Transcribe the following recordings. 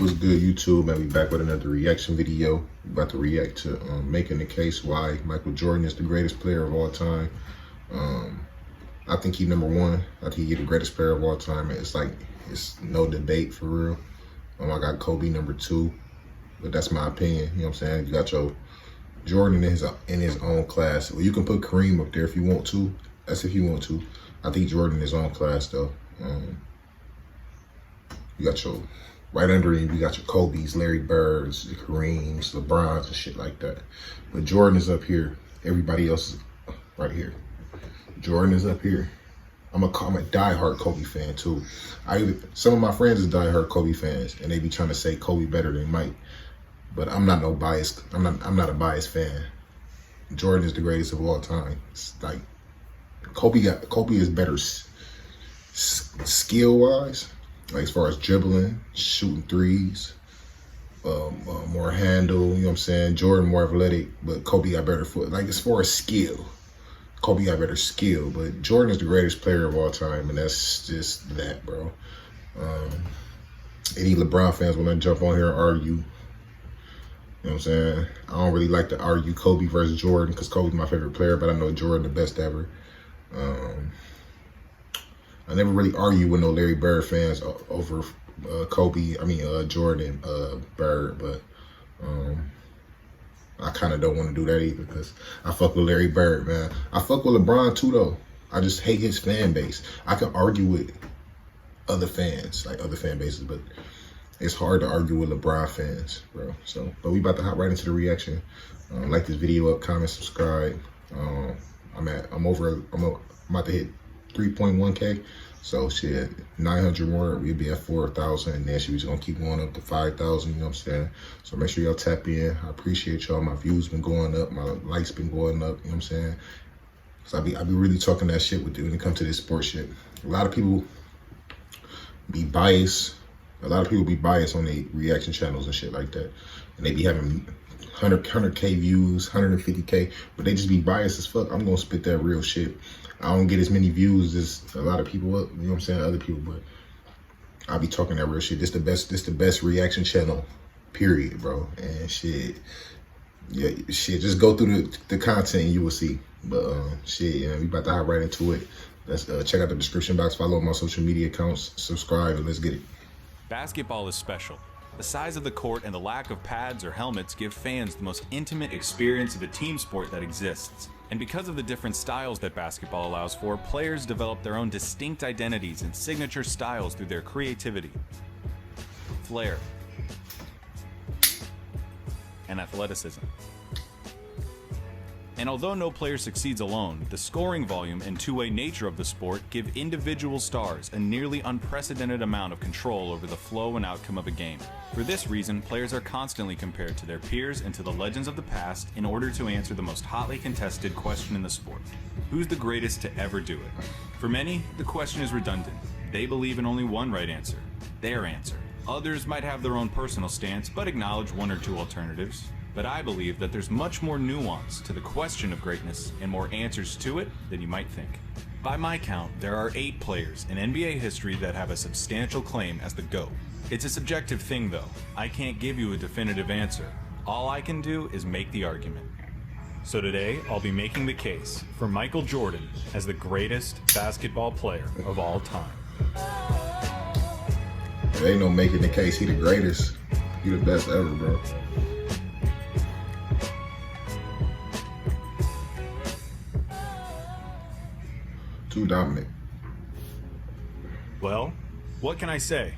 What's good, YouTube? Man, we back with another reaction video. We're about to react to making the case why Michael Jordan is the greatest player of all time. I think he's number one. I think he's the greatest player of all time. It's no debate for real. I got Kobe number two, but that's my opinion. You know what I'm saying? You got your Jordan in his own class. Well, you can put Kareem up there if you want to. That's if you want to. I think Jordan in his own class though. You got your right under him, you got your Kobe's, Larry Birds, the Kareems, LeBrons, and shit like that. But Jordan is up here. Everybody else is right here. Jordan is up here. I'm a diehard Kobe fan too. Some of my friends is diehard Kobe fans, and they be trying to say Kobe better than Mike. But I'm not no biased. I'm not a biased fan. Jordan is the greatest of all time. It's like Kobe is better skill wise. Like as far as dribbling, shooting threes, more handle, you know what I'm saying? Jordan more athletic, but Kobe got better foot. Like as far as skill, Kobe got better skill, but Jordan is the greatest player of all time, and that's just that, bro. Any LeBron fans want to jump on here and argue, you know what I'm saying? I don't really like to argue Kobe versus Jordan because Kobe's my favorite player, but I know Jordan the best ever. I never really argue with no Larry Bird fans over Jordan, Bird, but I kind of don't want to do that either because I fuck with Larry Bird, man. I fuck with LeBron too, though. I just hate his fan base. I can argue with other fans, like other fan bases, but it's hard to argue with LeBron fans, bro. So, but we about to hop right into the reaction. Like this video up, comment, subscribe. I'm about to hit 3.1K. So shit, 900 more, we'll be at 4,000, and then we're just gonna keep going up to 5,000, you know what I'm saying? So make sure y'all tap in. I appreciate y'all. My views been going up, my likes been going up, you know what I'm saying? So I be really talking that shit with you when it comes to this sports shit. A lot of people be biased. A lot of people be biased on their reaction channels and shit like that. And they be having 100K views, 150K, but they just be biased as fuck. I'm gonna spit that real shit. I don't get as many views as a lot of people, you know what I'm saying, other people, but I'll be talking that real shit. This the best reaction channel, period, bro. And shit, yeah, shit, just go through the content and you will see. But shit, yeah, we about to hop right into it. Let's check out the description box, follow my social media accounts, subscribe, and let's get it. Basketball is special. The size of the court and the lack of pads or helmets give fans the most intimate experience of a team sport that exists. And because of the different styles that basketball allows for, players develop their own distinct identities and signature styles through their creativity, flair, and athleticism. And although no player succeeds alone, the scoring volume and two-way nature of the sport give individual stars a nearly unprecedented amount of control over the flow and outcome of a game. For this reason, players are constantly compared to their peers and to the legends of the past in order to answer the most hotly contested question in the sport. Who's the greatest to ever do it? For many, the question is redundant. They believe in only one right answer, their answer. Others might have their own personal stance, but acknowledge one or two alternatives. But I believe that there's much more nuance to the question of greatness and more answers to it than you might think. By my count, there are 8 players in NBA history that have a substantial claim as the GOAT. It's a subjective thing though. I can't give you a definitive answer. All I can do is make the argument. So today, I'll be making the case for Michael Jordan as the greatest basketball player of all time. There ain't no making the case. He the greatest. He the best ever, bro. Too dominant. Well, what can I say?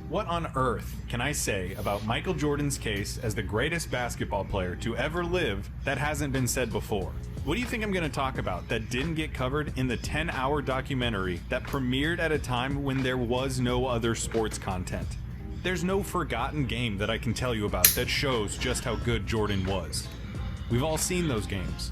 What on earth can I say about Michael Jordan's case as the greatest basketball player to ever live that hasn't been said before? What do you think I'm going to talk about that didn't get covered in the 10-hour documentary that premiered at a time when there was no other sports content? There's no forgotten game that I can tell you about that shows just how good Jordan was. We've all seen those games.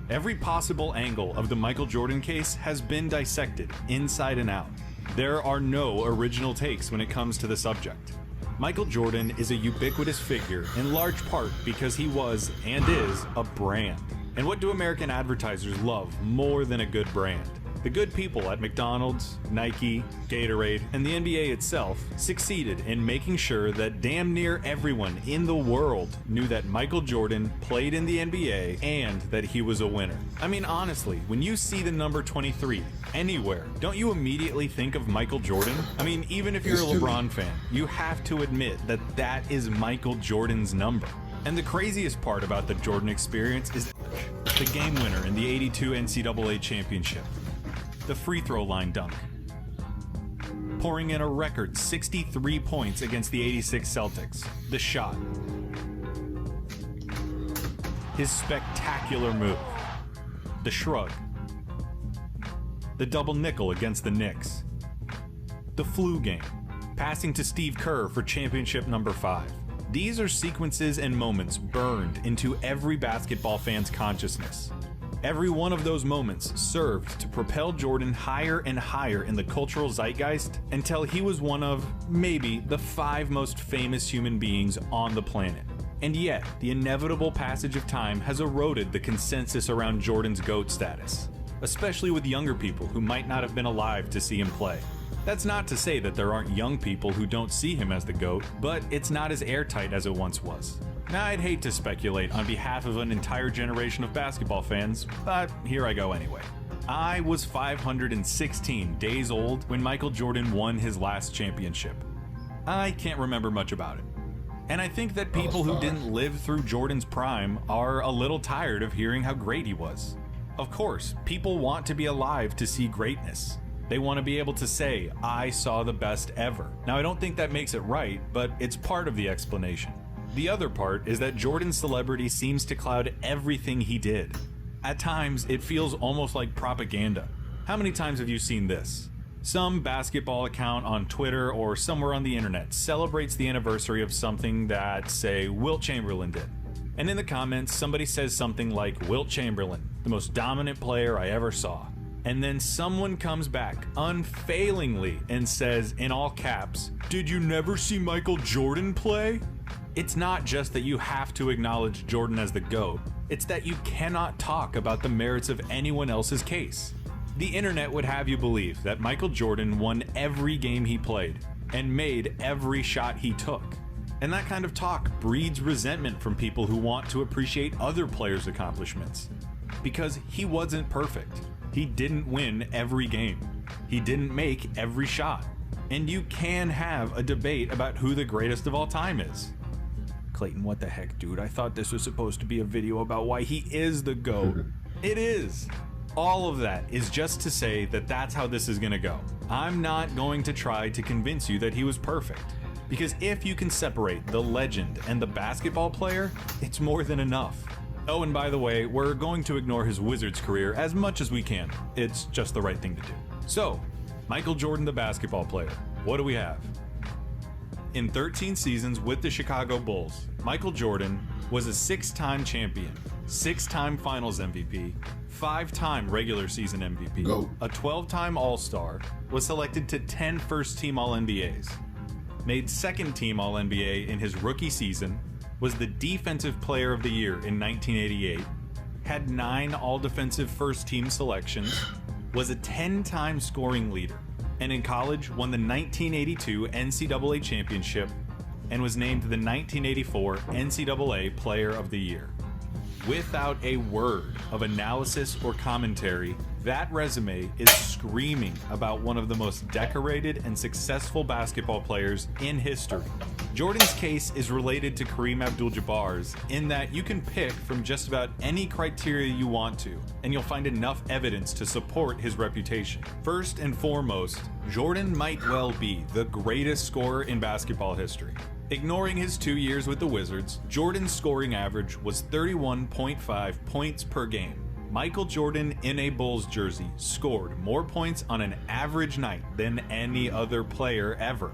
Every possible angle of the Michael Jordan case has been dissected inside and out. There are no original takes when it comes to the subject. Michael Jordan is a ubiquitous figure in large part because he was and is a brand. And what do American advertisers love more than a good brand? The good people at McDonald's, Nike, Gatorade, and the NBA itself succeeded in making sure that damn near everyone in the world knew that Michael Jordan played in the NBA and that he was a winner. I mean, honestly, when you see the number 23 anywhere, don't you immediately think of Michael Jordan? I mean, even if you're a LeBron fan, you have to admit that that is Michael Jordan's number. And the craziest part about the Jordan experience is the game winner in the '82 NCAA championship. The free throw line dunk, pouring in a record 63 points against the '86 Celtics. The shot, his spectacular move, the shrug, the double nickel against the Knicks, the flu game, passing to Steve Kerr for championship number 5. These are sequences and moments burned into every basketball fan's consciousness. Every one of those moments served to propel Jordan higher and higher in the cultural zeitgeist until he was one of, maybe, the 5 most famous human beings on the planet. And yet, the inevitable passage of time has eroded the consensus around Jordan's GOAT status, especially with younger people who might not have been alive to see him play. That's not to say that there aren't young people who don't see him as the GOAT, but it's not as airtight as it once was. Now, I'd hate to speculate on behalf of an entire generation of basketball fans, but here I go anyway. I was 516 days old when Michael Jordan won his last championship. I can't remember much about it. And I think that people who didn't live through Jordan's prime are a little tired of hearing how great he was. Of course, people want to be alive to see greatness. They want to be able to say, I saw the best ever. Now, I don't think that makes it right, but it's part of the explanation. The other part is that Jordan's celebrity seems to cloud everything he did. At times, it feels almost like propaganda. How many times have you seen this? Some basketball account on Twitter or somewhere on the internet celebrates the anniversary of something that, say, Wilt Chamberlain did. And in the comments, somebody says something like, Wilt Chamberlain, the most dominant player I ever saw. And then someone comes back unfailingly and says, in all caps, did you never see Michael Jordan play? It's not just that you have to acknowledge Jordan as the GOAT, it's that you cannot talk about the merits of anyone else's case. The internet would have you believe that Michael Jordan won every game he played and made every shot he took. And that kind of talk breeds resentment from people who want to appreciate other players' accomplishments. Because he wasn't perfect. He didn't win every game. He didn't make every shot. And you can have a debate about who the greatest of all time is. Clayton, what the heck, dude? I thought this was supposed to be a video about why he is the GOAT. It is. All of that is just to say that that's how this is gonna go. I'm not going to try to convince you that he was perfect. Because if you can separate the legend and the basketball player, it's more than enough. Oh, and by the way, we're going to ignore his Wizards career as much as we can. It's just the right thing to do. So, Michael Jordan, the basketball player. What do we have? In 13 seasons with the Chicago Bulls, Michael Jordan was a 6-time champion, 6-time Finals MVP, 5-time regular season MVP, a 12-time All-Star, was selected to 10 first-team All-NBAs, made second-team All-NBA in his rookie season, was the Defensive Player of the Year in 1988, had 9 All-Defensive first-team selections, was a 10-time scoring leader, and in college won the 1982 NCAA championship and was named the 1984 NCAA Player of the Year. Without a word of analysis or commentary, that resume is screaming about one of the most decorated and successful basketball players in history. Jordan's case is related to Kareem Abdul-Jabbar's in that you can pick from just about any criteria you want to, and you'll find enough evidence to support his reputation. First and foremost, Jordan might well be the greatest scorer in basketball history. Ignoring his 2 years with the Wizards, Jordan's scoring average was 31.5 points per game. Michael Jordan in a Bulls jersey scored more points on an average night than any other player ever.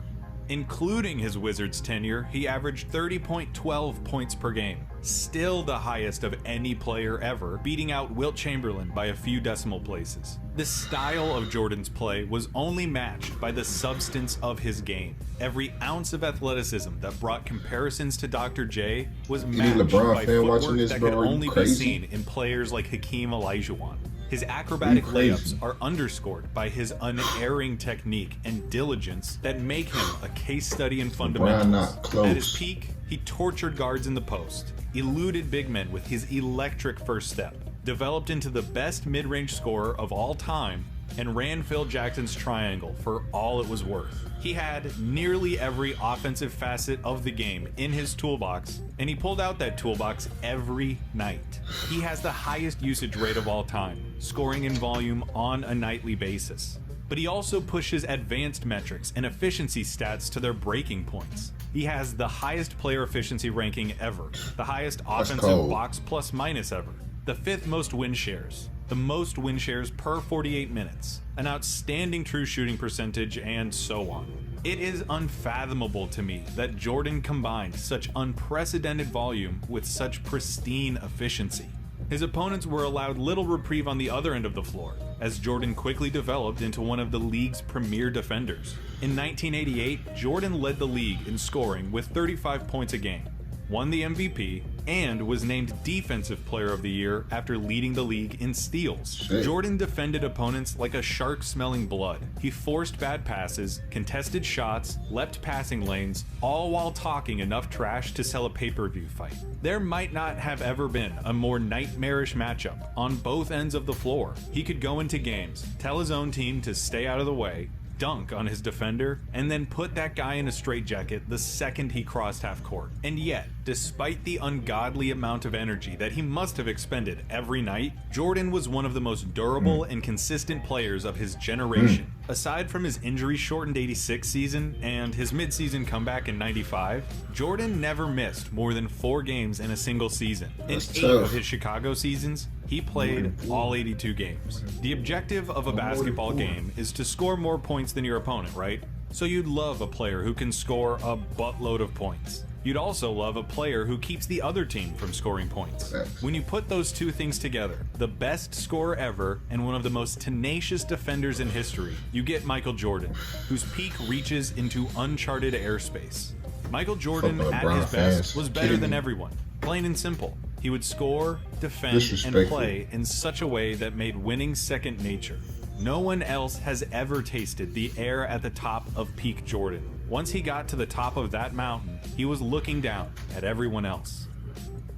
Including his Wizards tenure, he averaged 30.12 points per game, still the highest of any player ever, beating out Wilt Chamberlain by a few decimal places. The style of Jordan's play was only matched by the substance of his game. Every ounce of athleticism that brought comparisons to Dr. J was matched by footwork that could only be seen in players like Hakeem Olajuwon. His acrobatic Crazy. layups are underscored by his unerring technique and diligence that make him a case study in fundamentals. not close. At his peak, he tortured guards in the post, eluded big men with his electric first step, developed into the best mid-range scorer of all time, and ran Phil Jackson's triangle for all it was worth. He had nearly every offensive facet of the game in his toolbox, and he pulled out that toolbox every night. He has the highest usage rate of all time, scoring in volume on a nightly basis. But he also pushes advanced metrics and efficiency stats to their breaking points. He has the highest player efficiency ranking ever, the highest offensive box plus minus ever, the 5th most win shares, the most win shares per 48 minutes, an outstanding true shooting percentage, and so on. It is unfathomable to me that Jordan combined such unprecedented volume with such pristine efficiency. His opponents were allowed little reprieve on the other end of the floor, as Jordan quickly developed into one of the league's premier defenders. In 1988, Jordan led the league in scoring with 35 points a game, won the MVP, and was named Defensive Player of the Year after leading the league in steals. Jordan defended opponents like a shark smelling blood. He forced bad passes, contested shots, leapt passing lanes, all while talking enough trash to sell a pay-per-view fight. There might not have ever been a more nightmarish matchup on both ends of the floor. He could go into games, tell his own team to stay out of the way, dunk on his defender, and then put that guy in a straitjacket the second he crossed half court. And yet, despite the ungodly amount of energy that he must have expended every night, Jordan was one of the most durable and consistent players of his generation. Aside from his injury-shortened 86 season and his mid-season comeback in 95, Jordan never missed more than 4 games in a single season. In 8 of his Chicago seasons, he played all 82 games. The objective of a basketball game is to score more points than your opponent, right? So you'd love a player who can score a buttload of points. You'd also love a player who keeps the other team from scoring points. When you put those two things together, the best scorer ever and one of the most tenacious defenders in history, you get Michael Jordan, whose peak reaches into uncharted airspace. Michael Jordan at his best was better than everyone, plain and simple. He would score, defend, and play in such a way that made winning second nature. No one else has ever tasted the air at the top of peak Jordan. Once he got to the top of that mountain, he was looking down at everyone else.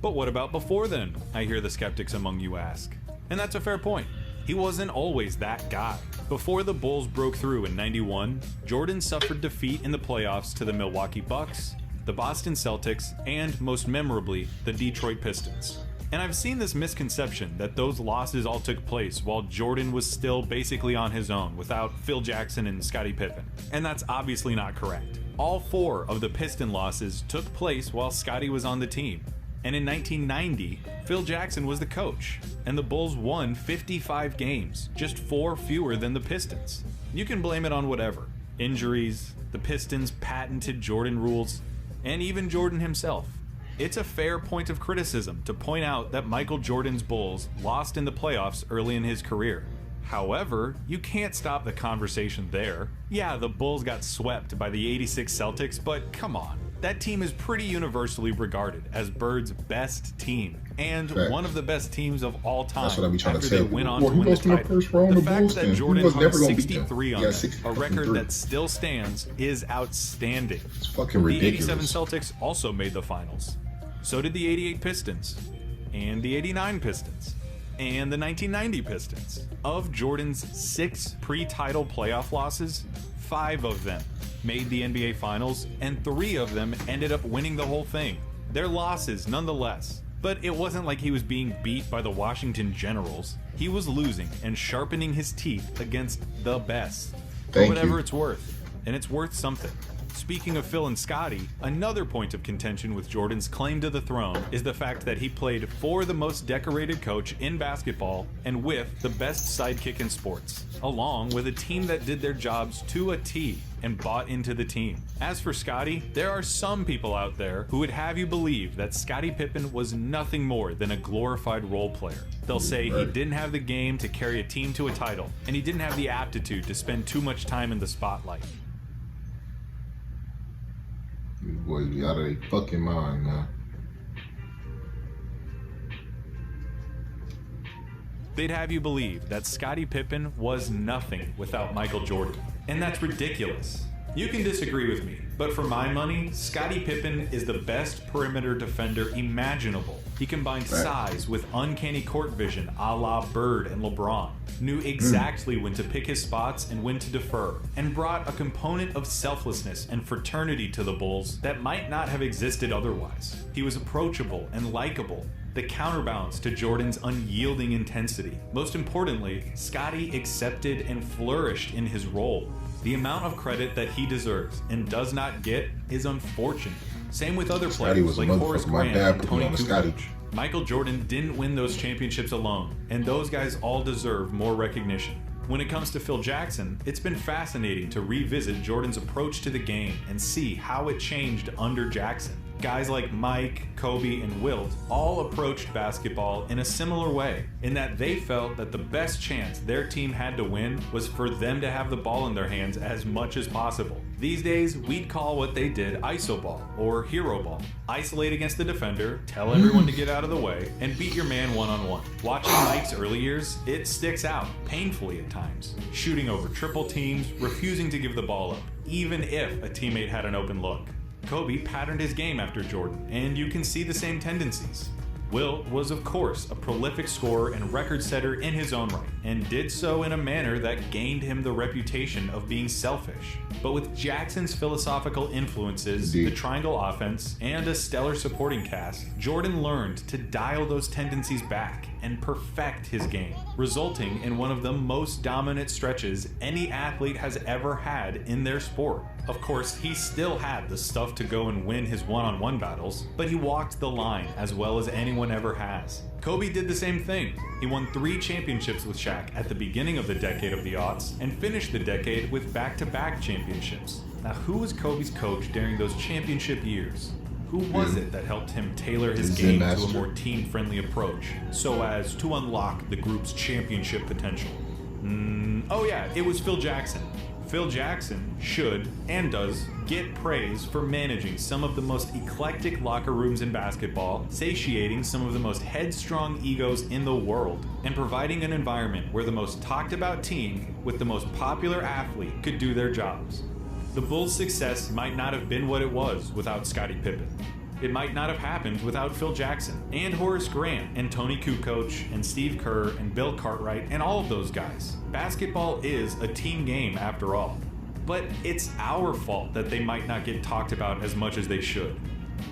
But what about before then? I hear the skeptics among you ask. And that's a fair point. He wasn't always that guy. Before the Bulls broke through in '91, Jordan suffered defeat in the playoffs to the Milwaukee Bucks, the Boston Celtics, and most memorably, the Detroit Pistons. And I've seen this misconception that those losses all took place while Jordan was still basically on his own without Phil Jackson and Scottie Pippen. And that's obviously not correct. All 4 of the Piston losses took place while Scottie was on the team. And in 1990, Phil Jackson was the coach, and the Bulls won 55 games, just 4 fewer than the Pistons. You can blame it on whatever. Injuries, the Pistons' patented Jordan rules, and even Jordan himself. It's a fair point of criticism to point out that Michael Jordan's Bulls lost in the playoffs early in his career. However, you can't stop the conversation there. Yeah, the Bulls got swept by the '86 Celtics, but come on. That team is pretty universally regarded as Bird's best team, and one of the best teams of all time. That's what I be trying after to they say. went on to win the title. The fact that Jordan hung 63 on them, a record that still stands, is outstanding. It's fucking ridiculous. The '87 Celtics also made the finals. So did the '88 Pistons, and the '89 Pistons, and the 1990 Pistons. Of Jordan's 6 pre-title playoff losses, 5 of them made the NBA Finals, and 3 of them ended up winning the whole thing. They're losses nonetheless, but it wasn't like he was being beat by the Washington Generals. He was losing and sharpening his teeth against the best. For whatever it's worth, and it's worth something. Speaking of Phil and Scottie, another point of contention with Jordan's claim to the throne is the fact that he played for the most decorated coach in basketball and with the best sidekick in sports, along with a team that did their jobs to a T and bought into the team. As for Scottie, there are some people out there who would have you believe that Scottie Pippen was nothing more than a glorified role player. They'll say he didn't have the game to carry a team to a title, and he didn't have the aptitude to spend too much time in the spotlight. Boy, you out of their fucking mind, man. They'd have you believe that Scottie Pippen was nothing without Michael Jordan. And that's ridiculous. You can disagree with me, but for my money, Scottie Pippen is the best perimeter defender imaginable. He combined size with uncanny court vision a la Bird and LeBron, knew exactly when to pick his spots and when to defer, and brought a component of selflessness and fraternity to the Bulls that might not have existed otherwise. He was approachable and likable, the counterbalance to Jordan's unyielding intensity. Most importantly, Scottie accepted and flourished in his role. The amount of credit that he deserves and does not get is unfortunate. Same with other players like Horace Grant and Tony Kukoc. Michael Jordan didn't win those championships alone, and those guys all deserve more recognition. When it comes to Phil Jackson, it's been fascinating to revisit Jordan's approach to the game and see how it changed under Jackson. Guys like Mike, Kobe, and Wilt all approached basketball in a similar way, in that they felt that the best chance their team had to win was for them to have the ball in their hands as much as possible. These days, we'd call what they did iso ball or hero ball. Isolate against the defender, tell everyone to get out of the way, and beat your man one-on-one. Watching Mike's early years, it sticks out, painfully at times. Shooting over triple teams, refusing to give the ball up, even if a teammate had an open look. Kobe patterned his game after Jordan, and you can see the same tendencies. Wilt was, of course, a prolific scorer and record setter in his own right, and did so in a manner that gained him the reputation of being selfish. But with Jackson's philosophical influences, the triangle offense, and a stellar supporting cast, Jordan learned to dial those tendencies back and perfect his game, resulting in one of the most dominant stretches any athlete has ever had in their sport. Of course, he still had the stuff to go and win his one-on-one battles, but he walked the line as well as anyone ever has. Kobe did the same thing. He won 3 championships with Shaq at the beginning of the decade of the aughts, and finished the decade with back-to-back championships. Now, who was Kobe's coach during those championship years? Who was it that helped him tailor his game to a more team-friendly approach, so as to unlock the group's championship potential? Oh yeah, it was Phil Jackson. Phil Jackson should, and does, get praise for managing some of the most eclectic locker rooms in basketball, satiating some of the most headstrong egos in the world, and providing an environment where the most talked about team with the most popular athlete could do their jobs. The Bulls' success might not have been what it was without Scottie Pippen. It might not have happened without Phil Jackson, and Horace Grant, and Tony Kukoc, and Steve Kerr, and Bill Cartwright, and all of those guys. Basketball is a team game after all. But it's our fault that they might not get talked about as much as they should.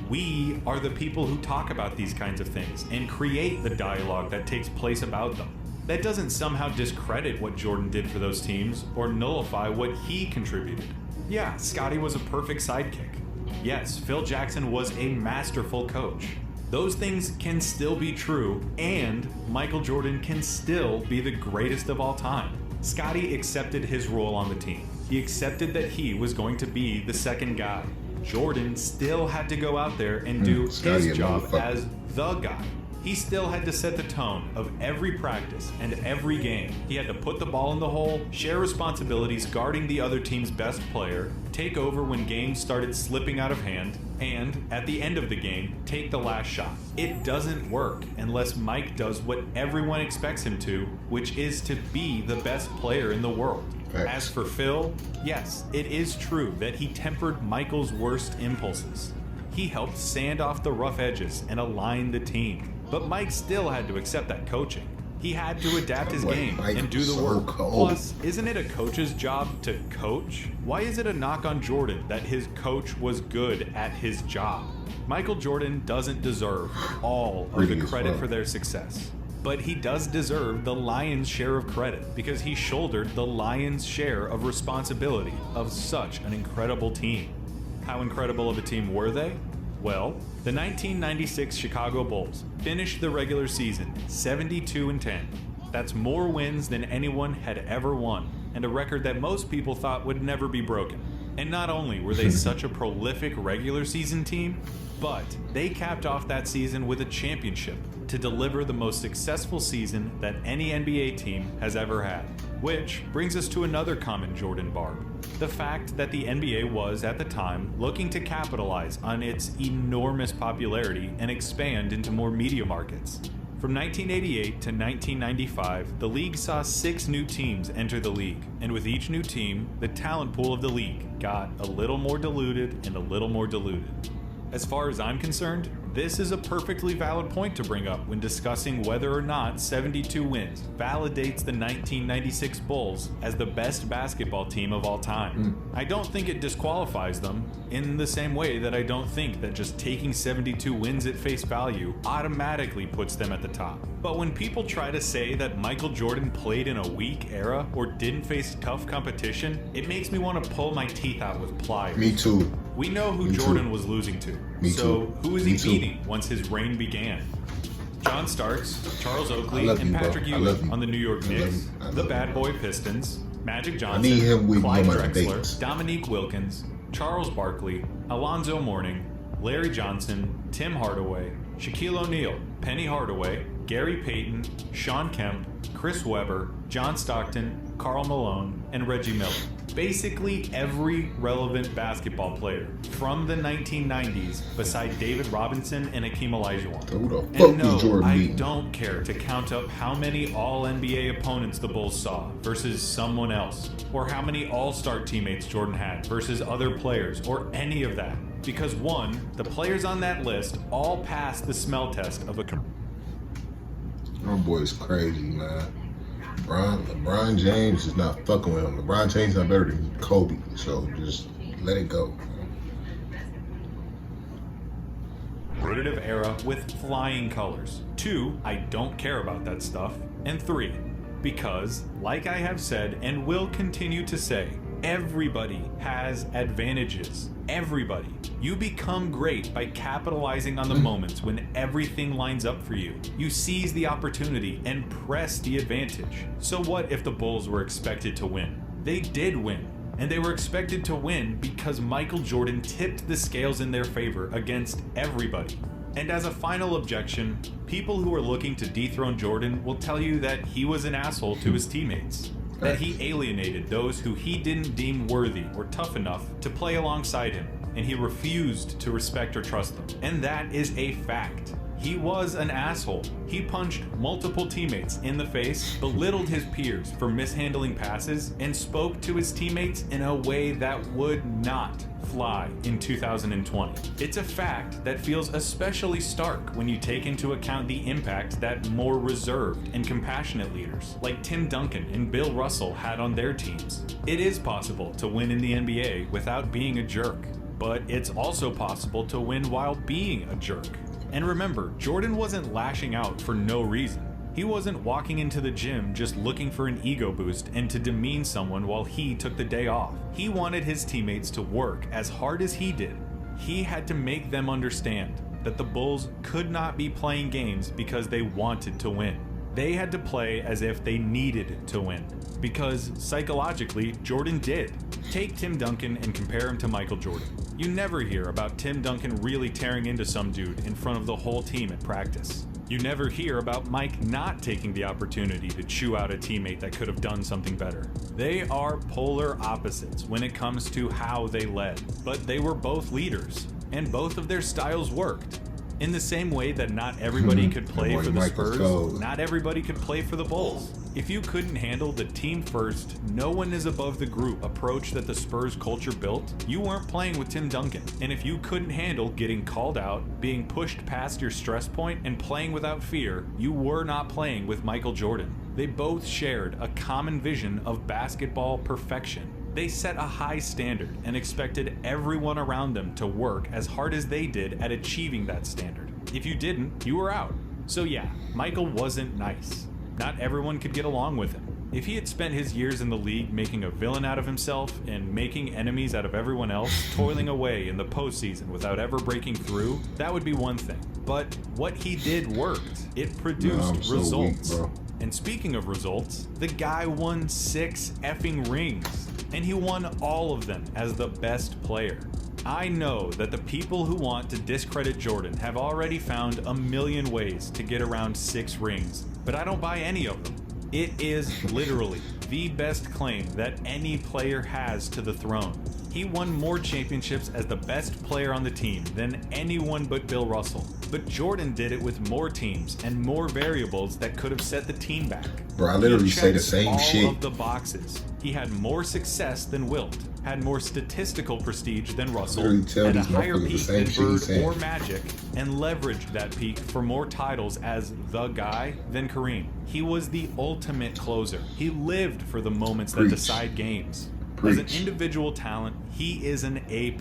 We are the people who talk about these kinds of things and create the dialogue that takes place about them. That doesn't somehow discredit what Jordan did for those teams or nullify what he contributed. Yeah, Scottie was a perfect sidekick. Yes, Phil Jackson was a masterful coach. Those things can still be true, and Michael Jordan can still be the greatest of all time. Scottie accepted his role on the team. He accepted that he was going to be the second guy. Jordan still had to go out there and do his job as the guy. He still had to set the tone of every practice and every game. He had to put the ball in the hole, share responsibilities guarding the other team's best player, take over when games started slipping out of hand, and, at the end of the game, take the last shot. It doesn't work unless Mike does what everyone expects him to, which is to be the best player in the world. As for Phil, yes, it is true that he tempered Michael's worst impulses. He helped sand off the rough edges and align the team. But Mike still had to accept that coaching. He had to adapt his game and do the work. Plus, isn't it a coach's job to coach? Why is it a knock on Jordan that his coach was good at his job? Michael Jordan doesn't deserve all of the credit for their success. But he does deserve the lion's share of credit because he shouldered the lion's share of responsibility of such an incredible team. How incredible of a team were they? Well, the 1996 Chicago Bulls finished the regular season 72-10. That's more wins than anyone had ever won, and a record that most people thought would never be broken. And not only were they such a prolific regular season team, but they capped off that season with a championship to deliver the most successful season that any NBA team has ever had. Which brings us to another common Jordan barb. The fact that the NBA was, at the time, looking to capitalize on its enormous popularity and expand into more media markets. From 1988 to 1995, the league saw 6 new teams enter the league, and with each new team, the talent pool of the league got a little more diluted and a little more diluted. As far as I'm concerned, this is a perfectly valid point to bring up when discussing whether or not 72 wins validates the 1996 Bulls as the best basketball team of all time. I don't think it disqualifies them in the same way that I don't think that just taking 72 wins at face value automatically puts them at the top. But when people try to say that Michael Jordan played in a weak era or didn't face tough competition, it makes me want to pull my teeth out with pliers. Me too. We know who Me Jordan too. was losing to. Me so too. who is Me he too. beating once his reign began? John Starks, Charles Oakley, love and you, bro. Patrick I love Ewing you. on the New York I love Knicks, you. I the love Bad you. Boy Pistons, Magic Johnson, need him with Clyde no more Drexler, debates. Dominique Wilkins, Charles Barkley, Alonzo Mourning, Larry Johnson, Tim Hardaway, Shaquille O'Neal, Penny Hardaway, Gary Payton, Sean Kemp, Chris Webber, John Stockton, Karl Malone, and Reggie Miller. Basically every relevant basketball player from the 1990s beside David Robinson and Hakeem Olajuwon. Who the And fuck no, is Jordan I beating? don't care to count up how many All-NBA opponents the Bulls saw versus someone else, or how many All-Star teammates Jordan had versus other players, or any of that. Because one, the players on that list all passed the smell test of a... My boy's crazy, man. LeBron James is not fucking with him. LeBron James not better than Kobe, so just let it go. Competitive era with flying colors. 2, I don't care about that stuff. And 3, because, like I have said and will continue to say, everybody has advantages. Everybody. You become great by capitalizing on the moments when everything lines up for you. You seize the opportunity and press the advantage. So what if the Bulls were expected to win? They did win. And they were expected to win because Michael Jordan tipped the scales in their favor against everybody. And as a final objection, people who are looking to dethrone Jordan will tell you that he was an asshole to his teammates. That he alienated those who he didn't deem worthy or tough enough to play alongside him, and he refused to respect or trust them. And that is a fact. He was an asshole. He punched multiple teammates in the face, belittled his peers for mishandling passes, and spoke to his teammates in a way that would not fly in 2020. It's a fact that feels especially stark when you take into account the impact that more reserved and compassionate leaders like Tim Duncan and Bill Russell had on their teams. It is possible to win in the NBA without being a jerk, but it's also possible to win while being a jerk. And remember, Jordan wasn't lashing out for no reason. He wasn't walking into the gym just looking for an ego boost and to demean someone while he took the day off. He wanted his teammates to work as hard as he did. He had to make them understand that the Bulls could not be playing games because they wanted to win. They had to play as if they needed to win, because psychologically, Jordan did. Take Tim Duncan and compare him to Michael Jordan. You never hear about Tim Duncan really tearing into some dude in front of the whole team at practice. You never hear about Mike not taking the opportunity to chew out a teammate that could have done something better. They are polar opposites when it comes to how they led, but they were both leaders, and both of their styles worked. In the same way that not everybody could play for the Spurs, not everybody could play for the Bulls. If you couldn't handle the team first, no one is above the group approach that the Spurs culture built, you weren't playing with Tim Duncan. And if you couldn't handle getting called out, being pushed past your stress point, and playing without fear, you were not playing with Michael Jordan. They both shared a common vision of basketball perfection. They set a high standard and expected everyone around them to work as hard as they did at achieving that standard. If you didn't, you were out. So yeah, Michael wasn't nice. Not everyone could get along with him. If he had spent his years in the league making a villain out of himself and making enemies out of everyone else, toiling away in the postseason without ever breaking through, that would be one thing. But what he did worked. It produced results. Weak, and speaking of results, the guy won 6 effing rings. And he won all of them as the best player. I know that the people who want to discredit Jordan have already found a million ways to get around 6 rings, but I don't buy any of them. It is literally the best claim that any player has to the throne. He won more championships as the best player on the team than anyone but Bill Russell. But Jordan did it with more teams and more variables that could have set the team back. Bro, I literally say the same shit. All of the boxes. He had more success than Wilt, had more statistical prestige than Russell, had a higher peak than Bird or Magic, and leveraged that peak for more titles as the guy than Kareem. He was the ultimate closer. He lived for the moments that decide games. As an individual talent, he is an A+,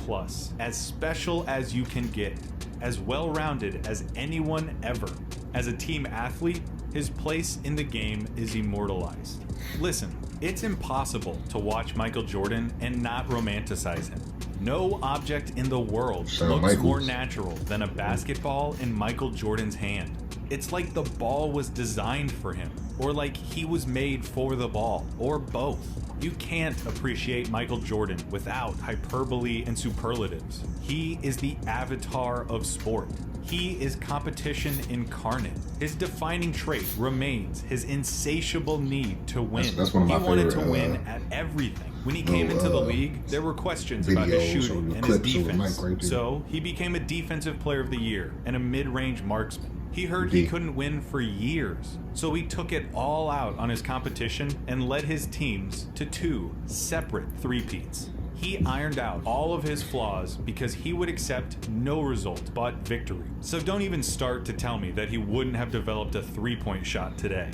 as special as you can get, as well-rounded as anyone ever. As a team athlete, his place in the game is immortalized. Listen, it's impossible to watch Michael Jordan and not romanticize him. No object in the world looks more natural than a basketball in Michael Jordan's hand. It's like the ball was designed for him, or like he was made for the ball, or both. You can't appreciate Michael Jordan without hyperbole and superlatives. He is the avatar of sport. He is competition incarnate. His defining trait remains his insatiable need to win. That's one of my he wanted favorite, to win at everything. When he came into the league, there were questions about his shooting and his defense. So he became a Defensive Player of the Year and a mid-range marksman. He heard he couldn't win for years, so he took it all out on his competition and led his teams to 2 separate three-peats. He ironed out all of his flaws because he would accept no result but victory. So don't even start to tell me that he wouldn't have developed a three-point shot today.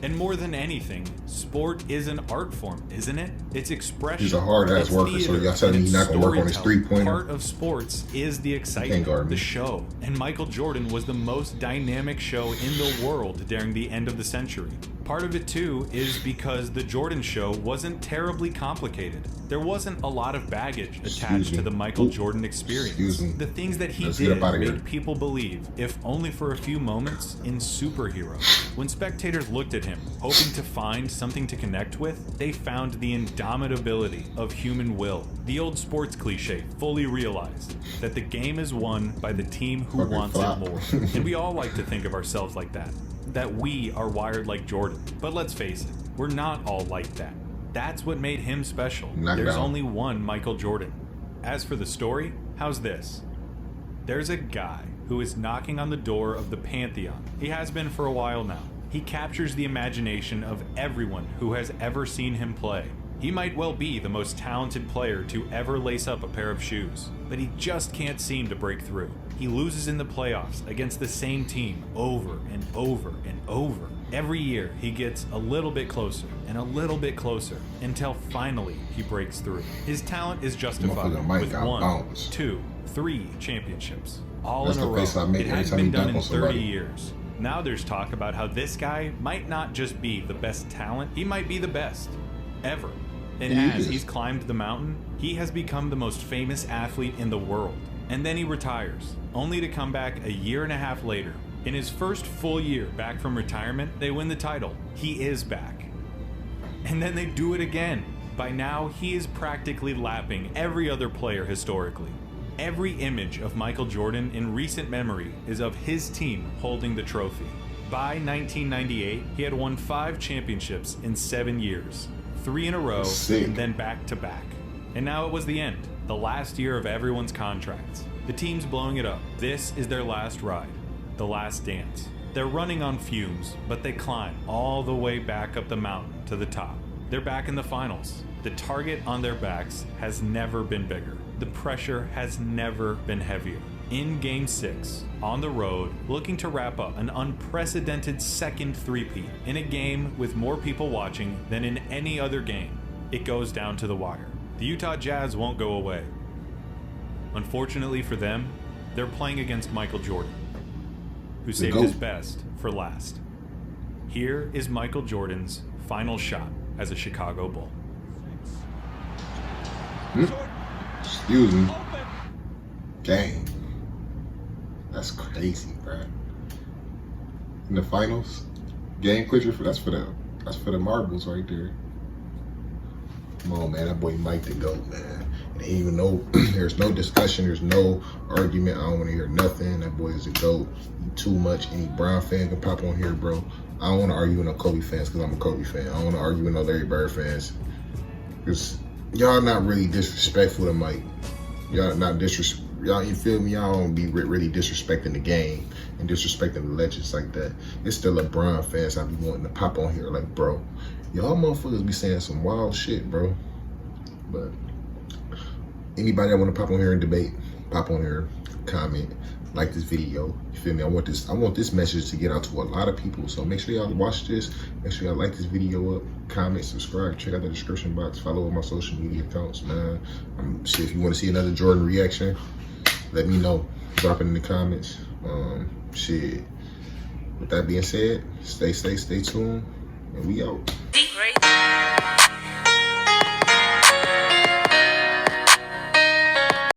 And more than anything, sport is an art form, isn't it? It's expression. He's a hard-ass worker, so y'all telling me he's not going to work on his three-pointer? Part of sports is the excitement, the show. And Michael Jordan was the most dynamic show in the world during the end of the century. Part of it, too, is because the Jordan show wasn't terribly complicated. There wasn't a lot of baggage attached to the Michael Jordan experience. The things that he did made people believe, if only for a few moments, in superheroes. When spectators looked at him, hoping to find something to connect with, they found the indomitability of human will. The old sports cliche fully realized that the game is won by the team who wants it more. And we all like to think of ourselves like that. That we are wired like Jordan. But let's face it, we're not all like that. That's what made him special. There's only one Michael Jordan. As for the story, how's this? There's a guy who is knocking on the door of the Pantheon. He has been for a while now. He captures the imagination of everyone who has ever seen him play. He might well be the most talented player to ever lace up a pair of shoes, but he just can't seem to break through. He loses in the playoffs against the same team over and over and over. Every year, he gets a little bit closer and a little bit closer until finally he breaks through. His talent is justified with 1, 2, 3 championships, all in a row. It hadn't been done in 30 years. Now there's talk about how this guy might not just be the best talent, he might be the best ever. And as he's climbed the mountain, he has become the most famous athlete in the world. And then he retires, only to come back a year and a half later. In his first full year back from retirement, they win the title. He is back. And then they do it again. By now, he is practically lapping every other player historically. Every image of Michael Jordan in recent memory is of his team holding the trophy. By 1998, he had won 5 championships in 7 years. 3 in a row, and then back to back. And now it was the end, the last year of everyone's contracts. The team's blowing it up. This is their last ride, the last dance. They're running on fumes, but they climb all the way back up the mountain to the top. They're back in the finals. The target on their backs has never been bigger. The pressure has never been heavier. In Game 6, on the road, looking to wrap up an unprecedented second three-peat in a game with more people watching than in any other game, it goes down to the wire. The Utah Jazz won't go away. Unfortunately for them, they're playing against Michael Jordan, who saved his best for last. Here is Michael Jordan's final shot as a Chicago Bull. Excuse me. Dang. That's crazy, bro. In the finals, game clincher, that's for the marbles right there. Come on, man, that boy Mike the GOAT, man. And he even know there's no discussion, there's no argument. I don't want to hear nothing. That boy is a GOAT. He too much. Any Brown fan can pop on here, bro. I don't want to argue with no Kobe fans because I'm a Kobe fan. I don't want to argue with no Larry Bird fans because y'all not really disrespectful to Mike. Y'all not y'all, you feel me? Y'all don't be really disrespecting the game and disrespecting the legends like that. It's still LeBron fans I be wanting to pop on here like, bro, y'all motherfuckers be saying some wild shit, bro. But anybody that want to pop on here and debate, pop on here, comment, like this video. You feel me? I want this message to get out to a lot of people. So make sure y'all watch this. Make sure y'all like this video up, comment, subscribe, check out the description box, follow all my social media accounts, man. Shit, if you want to see another Jordan reaction, let me know. Drop it in the comments. Shit. With that being said, stay tuned, and we out.